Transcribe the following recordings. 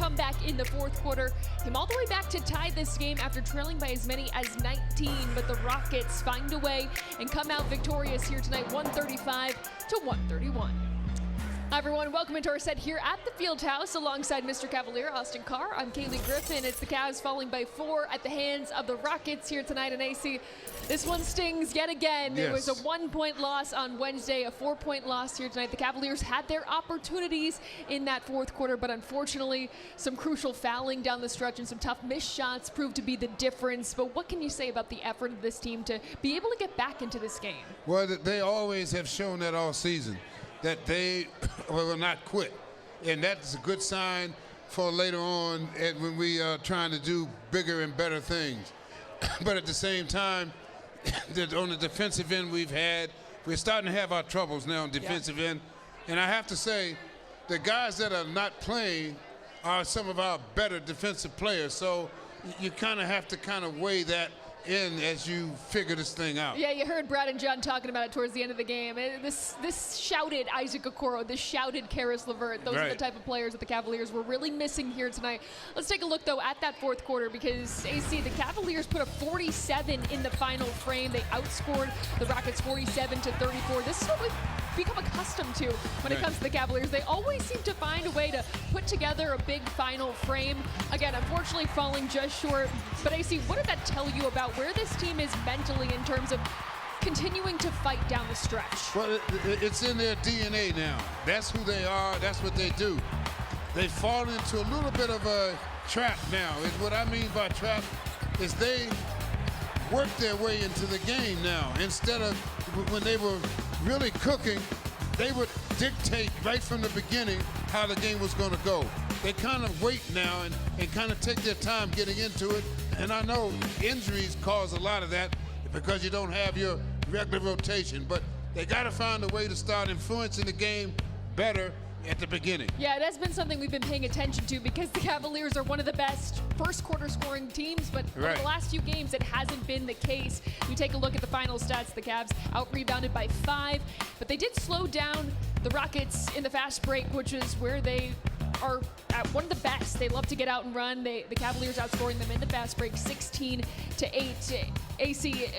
comeback in the fourth quarter came all the way back to tie this game after trailing by as many as 19, but the Rockets find a way and come out victorious here tonight, 135-131. Hi everyone, welcome into our set here at the Fieldhouse alongside Mr. Cavalier, Austin Carr. I'm Kaylee Griffin. It's the Cavs falling by 4 at the hands of the Rockets here tonight in AC. This one stings yet again. Yes. It was a 1-point loss on Wednesday, a 4-point loss here tonight. The Cavaliers had their opportunities in that fourth quarter, but unfortunately, some crucial fouling down the stretch and some tough missed shots proved to be the difference. But what can you say about the effort of this team to be able to get back into this game? Well, they always have shown that all season, that they will not quit. And that's a good sign for later on when we are trying to do bigger and better things. But at the same time, on the defensive end we're starting to have our troubles now on defensive end. And I have to say, the guys that are not playing are some of our better defensive players. So you kind of have to weigh that in as you figure this thing out. Yeah, you heard Brad and John talking about it towards the end of the game. This shouted Isaac Okoro, this shouted Karis LeVert. Those are the type of players that the Cavaliers were really missing here tonight. Let's take a look, though, at that fourth quarter because, AC, the Cavaliers put a 47 in the final frame. They outscored the Rockets 47-34. This is what we've become accustomed to when it comes to the Cavaliers. They always seem to find a way to put together a big final frame. Again, unfortunately falling just short. But AC, what did that tell you about where this team is mentally in terms of continuing to fight down the stretch? Well, it's in their DNA now. That's who they are. That's what they do. They fall into a little bit of a trap now. And what I mean by trap is they work their way into the game now. Instead of when they were really cooking, they would dictate right from the beginning how the game was going to go. They kind of wait now and kind of take their time getting into it. And I know injuries cause a lot of that because you don't have your regular rotation, but they got to find a way to start influencing the game better at the beginning. Yeah, it has been something we've been paying attention to because the Cavaliers are one of the best first quarter scoring teams, but over the last few games it hasn't been the case. We take a look at the final stats. The Cavs out-rebounded by 5, but they did slow down the Rockets in the fast break, which is where they are at one of the best. They love to get out and run. The Cavaliers outscoring them in the fast break 16-8. AC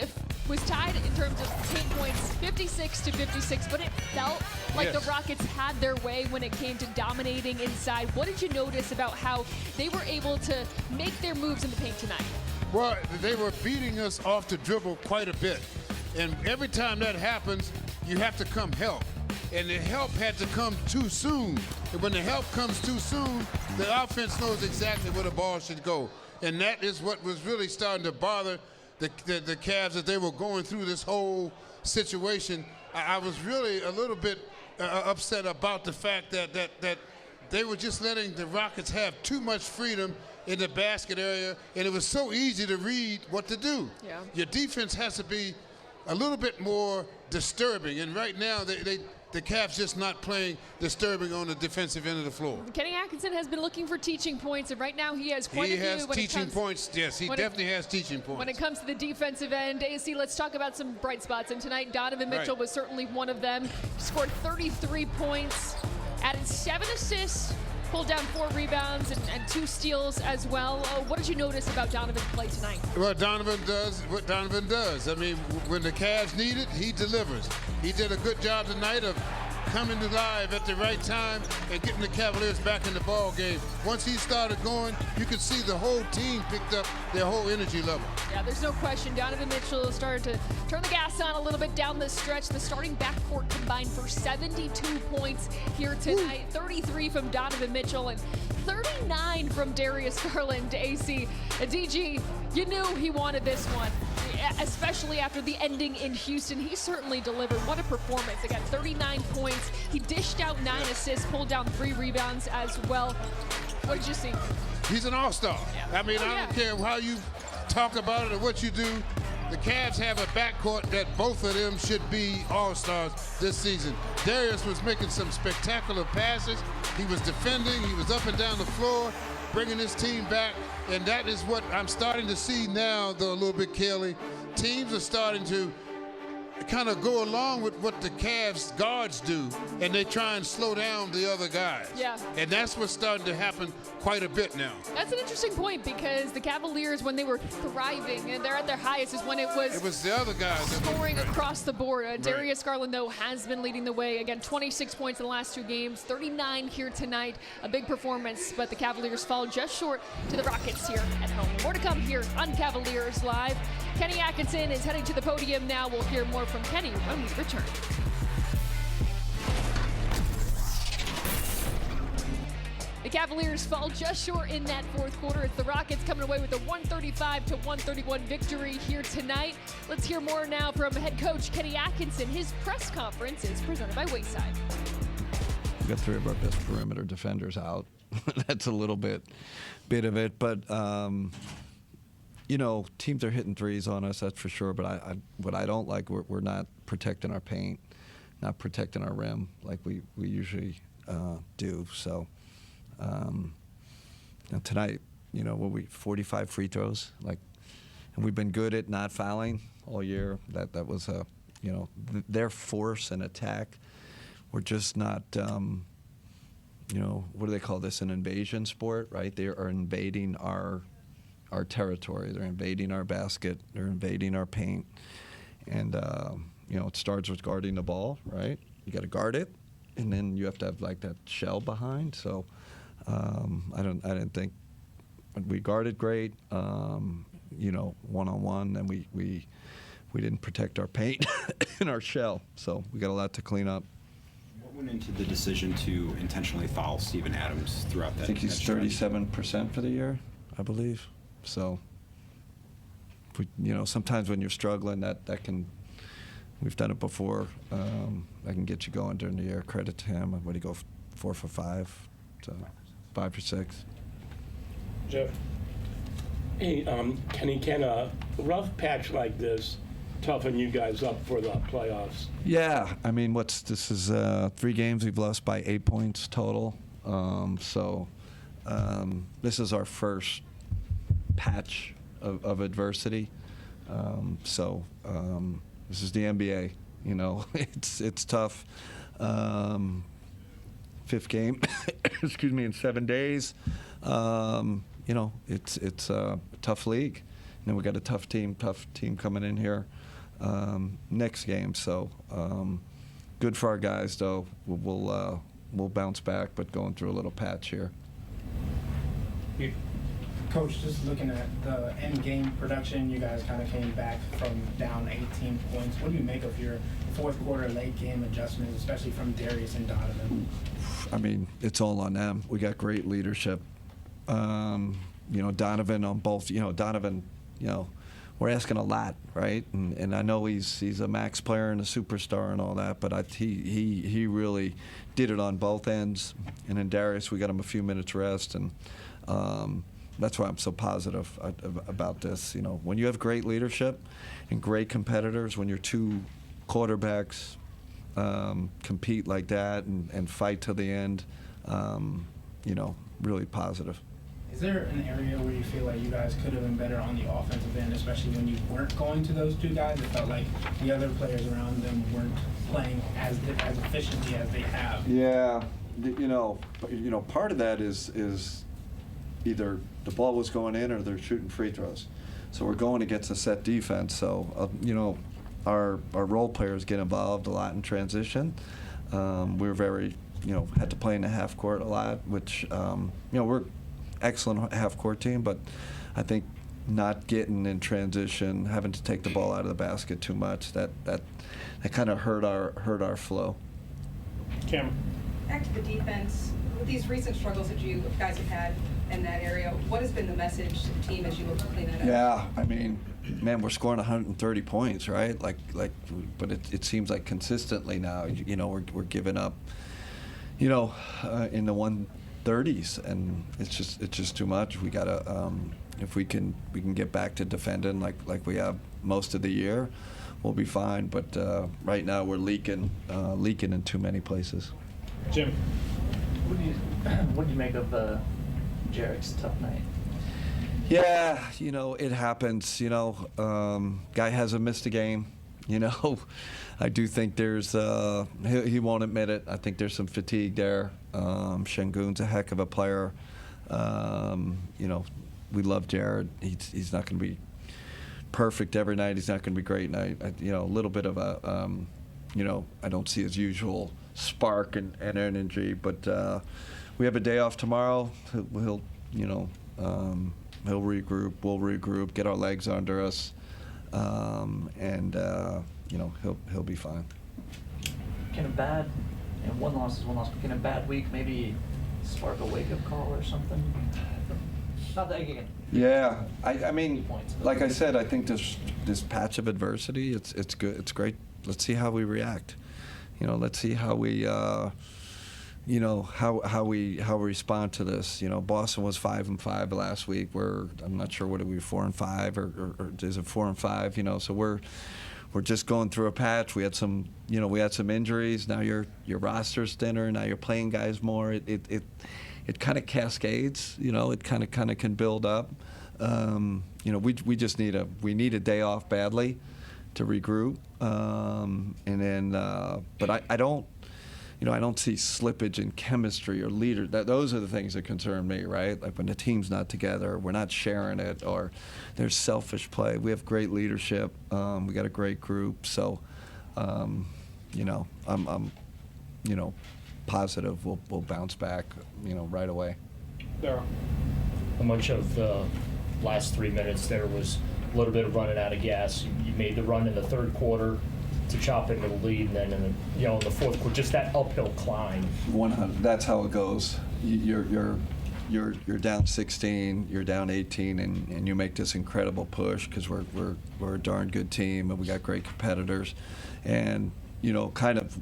was tied in terms of paint points 56-56, but it felt like the Rockets had their way when it came to dominating inside. What did you notice about how they were able to make their moves in the paint tonight? Well, they were beating us off the dribble quite a bit. And every time that happens, you have to come help. And the help had to come too soon. And when the help comes too soon, the offense knows exactly where the ball should go. And that is what was really starting to bother the Cavs as they were going through this whole situation. I was really a little bit upset about the fact that they were just letting the Rockets have too much freedom in the basket area, and it was so easy to read what to do. Yeah. Your defense has to be a little bit more disturbing, and right now the Cavs just not playing disturbing on the defensive end of the floor. Kenny Atkinson has been looking for teaching points, and right now he has quite a few. He has teaching points, yes, he definitely has teaching points. When it comes to the defensive end, AC, let's talk about some bright spots. And tonight, Donovan Mitchell was certainly one of them. He scored 33 points, added 7 assists, pulled down 4 rebounds and 2 steals as well. What did you notice about Donovan's play tonight? Well, Donovan does what Donovan does. I mean, when the Cavs need it, he delivers. He did a good job tonight of coming alive at the right time and getting the Cavaliers back in the ball game. Once he started going, you could see the whole team picked up their whole energy level. Yeah, there's no question. Donovan Mitchell started to turn the gas on a little bit down the stretch. The starting backcourt combined for 72 points here tonight. 33 from Donovan Mitchell and 39 from Darius Garland. AC, DG, you knew he wanted this one, especially after the ending in Houston. He certainly delivered. What a performance. Again, 39 points. He dished out 9 assists, pulled down 3 rebounds as well. What did you see? He's an all-star. Yeah. I mean, I don't care how you talk about it or what you do. The Cavs have a backcourt that both of them should be all-stars this season. Darius was making some spectacular passes. He was defending. He was up and down the floor, bringing his team back. And that is what I'm starting to see now, though, a little bit, Kelly. Teams are starting to kind of go along with what the Cavs guards do, and they try and slow down the other guys. Yeah. And that's what's starting to happen quite a bit now. That's an interesting point, because the Cavaliers, when they were thriving and they're at their highest, is when it was the other guys scoring across the board. Darius Garland, though, has been leading the way. Again, 26 points in the last 2 games, 39 here tonight. A big performance, but the Cavaliers fall just short to the Rockets here at home. More to come here on Cavaliers Live. Kenny Atkinson is heading to the podium now. We'll hear more from Kenny when we return. The Cavaliers fall just short in that fourth quarter. It's the Rockets coming away with a 135-131 victory here tonight. Let's hear more now from head coach Kenny Atkinson. His press conference is presented by Wayside. We've got 3 of our best perimeter defenders out. That's a little bit of it, but you know, teams are hitting threes on us, that's for sure. But what I don't like, we're not protecting our paint, not protecting our rim like we usually do. So tonight, you know, 45 free throws, like, and we've been good at not fouling all year. That was a, you know, their force and attack. We're just not. You know, what do they call this? An invasion sport, right? They are invading our territory. They're invading our basket. They're invading our paint. And, you know, it starts with guarding the ball, right? You got to guard it, and then you have to have, like, that shell behind. So I didn't think we guarded great, you know, one-on-one, and we didn't protect our paint and our shell. So we got a lot to clean up. Went into the decision to intentionally foul Steven Adams throughout that? I think he's 37% for the year, I believe. So, you know, sometimes when you're struggling, that can, we've done it before. That can get you going during the year. Credit to him. What do you go 4 for 5, so 5 for 6. Jeff. Hey, Kenny, can a rough patch like this toughen you guys up for the playoffs? Yeah, I mean, this is 3 games we've lost by 8 points total. So this is our first patch of adversity. So this is the NBA. You know, it's tough. 5th game, excuse me, in 7 days. You know, it's a tough league. And then we got a tough team coming in here. Next game, so good for our guys. Though we'll bounce back, but going through a little patch here. Coach, just looking at the end game production, you guys kind of came back from down 18 points. What do you make of your fourth quarter late game adjustments, especially from Darius and Donovan? I mean, it's all on them. We got great leadership. You know, Donovan on both. You know, Donovan. You know, we're asking a lot, right? And I know he's a max player and a superstar and all that, but he really did it on both ends. And in Darius, we got him a few minutes rest, and that's why I'm so positive about this. You know, when you have great leadership and great competitors, when your 2 quarterbacks compete like that and fight to the end, you know, really positive. Is there an area where you feel like you guys could have been better on the offensive end, especially when you weren't going to those 2 guys? It felt like the other players around them weren't playing as efficiently as they have. Yeah, you know, part of that is either the ball was going in or they're shooting free throws. So we're going against a set defense. So you know, our role players get involved a lot in transition. We're very, you know, had to play in the half court a lot, which you know, we're excellent half-court team, but I think not getting in transition, having to take the ball out of the basket too much, that kind of hurt our flow. Cameron. Back to the defense, with these recent struggles that you guys have had in that area, what has been the message to the team as you look to clean it up? Yeah, I mean, man, we're scoring 130 points, right? But it seems like consistently now, you know, we're giving up, you know, in the 130s, and it's just too much. We gotta, if we can get back to defending like we have most of the year, we'll be fine. But right now we're leaking in too many places. Jim. What do you make of Jarek's tough night? Yeah, you know, it happens. You know, guy hasn't missed a game. You know, I do think there's, he won't admit it, I think there's some fatigue there. Şengün's a heck of a player. You know, we love Jared. He's not going to be perfect every night. He's not going to be great night. You know, a little bit of a, you know, I don't see his usual spark and energy, but we have a day off tomorrow. He'll you know, he'll regroup, we'll regroup, get our legs under us, and you know, he'll be fine. Can a bad, and one loss is one loss, but can a bad week maybe spark a wake-up call or something? Not that again. Yeah, I mean, Points. like I said, I think this patch of adversity, it's good, it's great. Let's see how we react. You know, let's see how we, you know, how we respond to this. You know, Boston was 5-5 last week. I'm not sure what are we 4-5 or is it 4-5? You know, so we're just going through a patch. We had some, you know, injuries. Now your roster's thinner. Now you're playing guys more. It kind of cascades. You know, it kind of can build up. You know, we just need a day off badly to regroup, and then. But I don't. You know, I don't see slippage in chemistry or leader. Those are the things that concern me, right? Like when the team's not together, we're not sharing it, or there's selfish play. We have great leadership. We got a great group. So, you know, I'm you know, positive we'll bounce back, you know, right away. Daryl. How much of the last 3 minutes there was a little bit of running out of gas? You made the run in the third quarter to chop into the lead, and then in the fourth quarter, just that uphill climb. 100. That's how it goes. You're down 16, you're down 18, and you make this incredible push because we're a darn good team and we got great competitors, and you know, kind of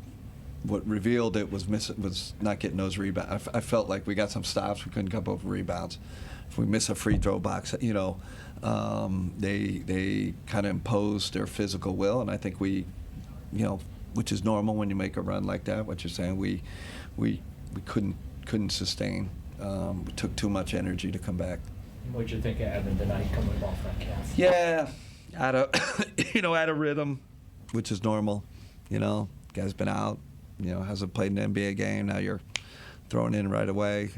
what revealed it was not getting those rebounds. I felt like we got some stops, we couldn't come up with rebounds. If we miss a free throw box, you know, they kind of imposed their physical will, and I think we. You know, which is normal when you make a run like that. What you're saying, we couldn't sustain. We took too much energy to come back. What'd you think of Evan tonight coming off that calf? Yeah, out of rhythm, which is normal. You know, guy's been out. You know, hasn't played an NBA game. Now you're throwing in right away.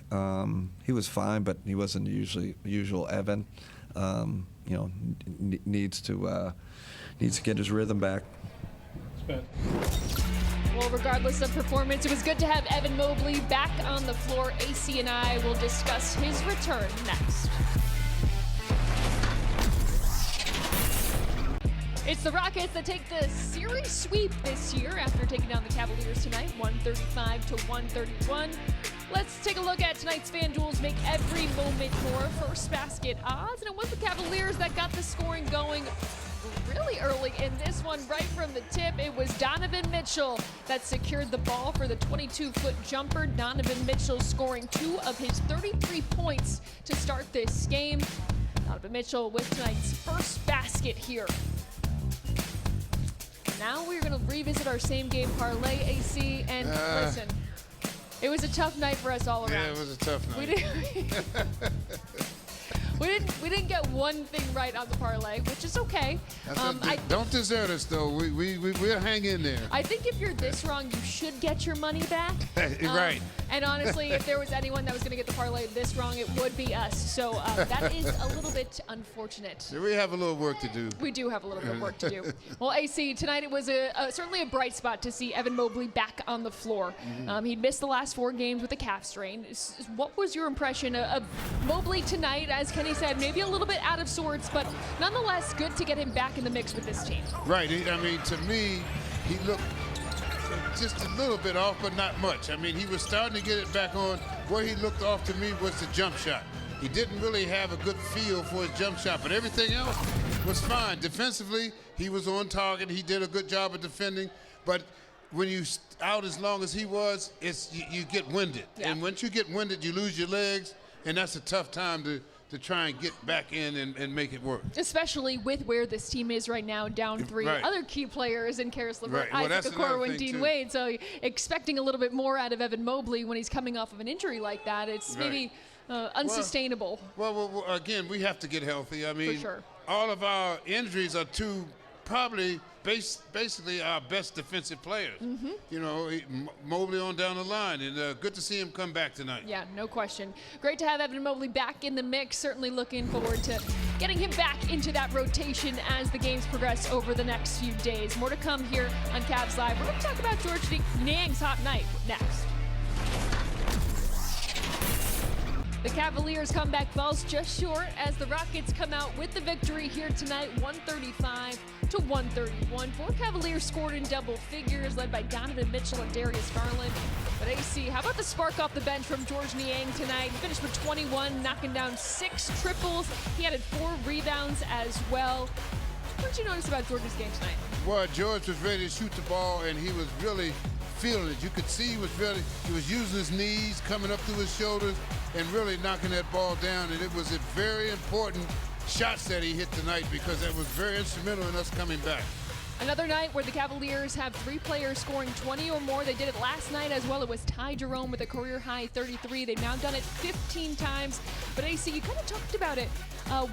He was fine, but he wasn't the usual Evan. You know, needs to get his rhythm back. Well, regardless of performance, it was good to have Evan Mobley back on the floor. AC and I will discuss his return next. It's the Rockets that take the series sweep this year after taking down the Cavaliers tonight, 135-131. Let's take a look at tonight's FanDuel's Make Every Moment More first basket odds. And it was the Cavaliers that got the scoring going really early in this one, right from the tip. It was Donovan Mitchell that secured the ball for the 22-foot jumper. Donovan Mitchell scoring 2 of his 33 points to start this game. Donovan Mitchell with tonight's first basket here. Now we're going to revisit our same game parlay, AC, and listen, it was a tough night for us all around. Yeah, it was a tough night. We didn't get one thing right on the parlay, which is okay. Don't desert us, though. We'll hang in there. I think if you're this wrong, you should get your money back. Right. And honestly, if there was anyone that was going to get the parlay this wrong, it would be us. So that is a little bit unfortunate. We have a little work to do. We do have a little bit of work to do. Well, AC, tonight it was certainly a bright spot to see Evan Mobley back on the floor. He'd missed the last 4 games with a calf strain. What was your impression of Mobley tonight? As Kenny said, maybe a little bit out of sorts, but nonetheless good to get him back in the mix with this team. Right. I mean, to me, he looked just a little bit off, but not much. I mean, he was starting to get it back on. Where he looked off to me was the jump shot. He didn't really have a good feel for his jump shot, but everything else was fine. Defensively, he was on target. He did a good job of defending, but when you out as long as he was, you get winded. Yeah. And once you get winded, you lose your legs, and that's a tough time to try and get back in and make it work. Especially with where this team is right now, down 3 right. Other key players in Karis LeVert, Right. Well, Isaac Okoro, and Dean Wade. So expecting a little bit more out of Evan Mobley when he's coming off of an injury like that, it's maybe unsustainable. Well, again, we have to get healthy. I mean, For sure. all of our injuries are probably basically our best defensive players. You know, Mobley on down the line, and good to see him come back tonight. Yeah, no question. Great to have Evan Mobley back in the mix. Certainly looking forward to getting him back into that rotation as the games progress over the next few days. More to come here on Cavs Live. We're going to talk about George Niang's hot night next. The Cavaliers' comeback falls just short as the Rockets come out with the victory here tonight, 135-131. 4 Cavaliers scored in double figures, led by Donovan Mitchell and Darius Garland. But AC, how about the spark off the bench from George Niang tonight? He finished with 21, knocking down 6 triples. He added 4 rebounds as well. What did you notice about George's game tonight? Well, George was ready to shoot the ball, and he was really feeling it. You could see he was using his knees, coming up through his shoulders, and really knocking that ball down. And it was a very important shots that he hit tonight because that was very instrumental in us coming back. Another night where the Cavaliers have 3 players scoring 20 or more. They did it last night as well. It was Ty Jerome with a career-high 33. They've now done it 15 times. But AC, you kind of talked about it.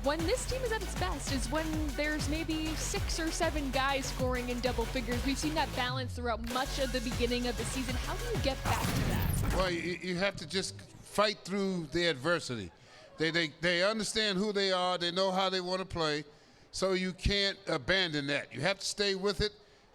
When this team is at its best is when there's maybe 6 or 7 guys scoring in double figures. We've seen that balance throughout much of the beginning of the season. How do you get back to that? Well, you have to just fight through the adversity. They understand who they are. They know how they want to play. So you can't abandon that. You have to stay with it.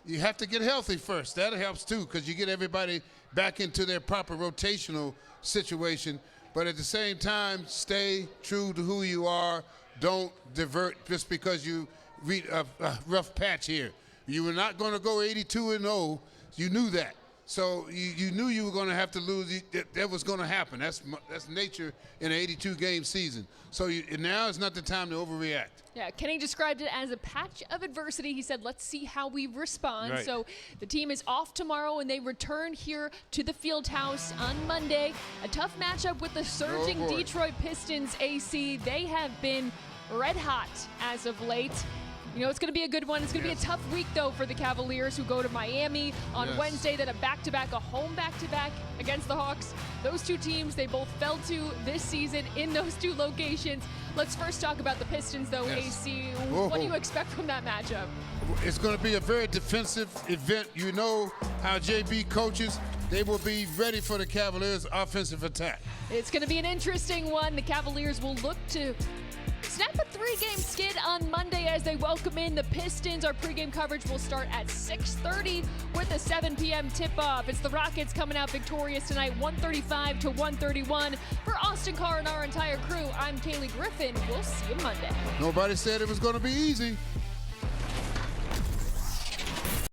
You have to get healthy first. That helps too, because you get everybody back into their proper rotational situation. But at the same time, stay true to who you are. Don't divert just because you read a rough patch here. You were not going to go 82-0. You knew that. So you knew you were going to have to lose. That was going to happen. That's nature in an 82-game season. So now is not the time to overreact. Yeah, Kenny described it as a patch of adversity. He said, let's see how we respond. Right. So the team is off tomorrow, and they return here to the Fieldhouse on Monday. A tough matchup with the surging Detroit Pistons, AC. They have been red hot as of late. You know, it's going to be a good one. It's going to be a tough week, though, for the Cavaliers, who go to Miami on Wednesday, then a back-to-back, a home back-to-back against the Hawks. Those 2 teams, they both fell to this season in those 2 locations. Let's first talk about the Pistons, though, AC. What do you expect from that matchup? It's going to be a very defensive event. You know how JB coaches. They will be ready for the Cavaliers' offensive attack. It's going to be an interesting one. The Cavaliers will look to snap a 3-game skid on Monday as they welcome in the Pistons. Our pregame coverage will start at 6:30 with a 7 p.m. tip-off. It's the Rockets coming out victorious tonight, 135-131. For Austin Carr and our entire crew, I'm Kaylee Griffin. We'll see you Monday. Nobody said it was going to be easy.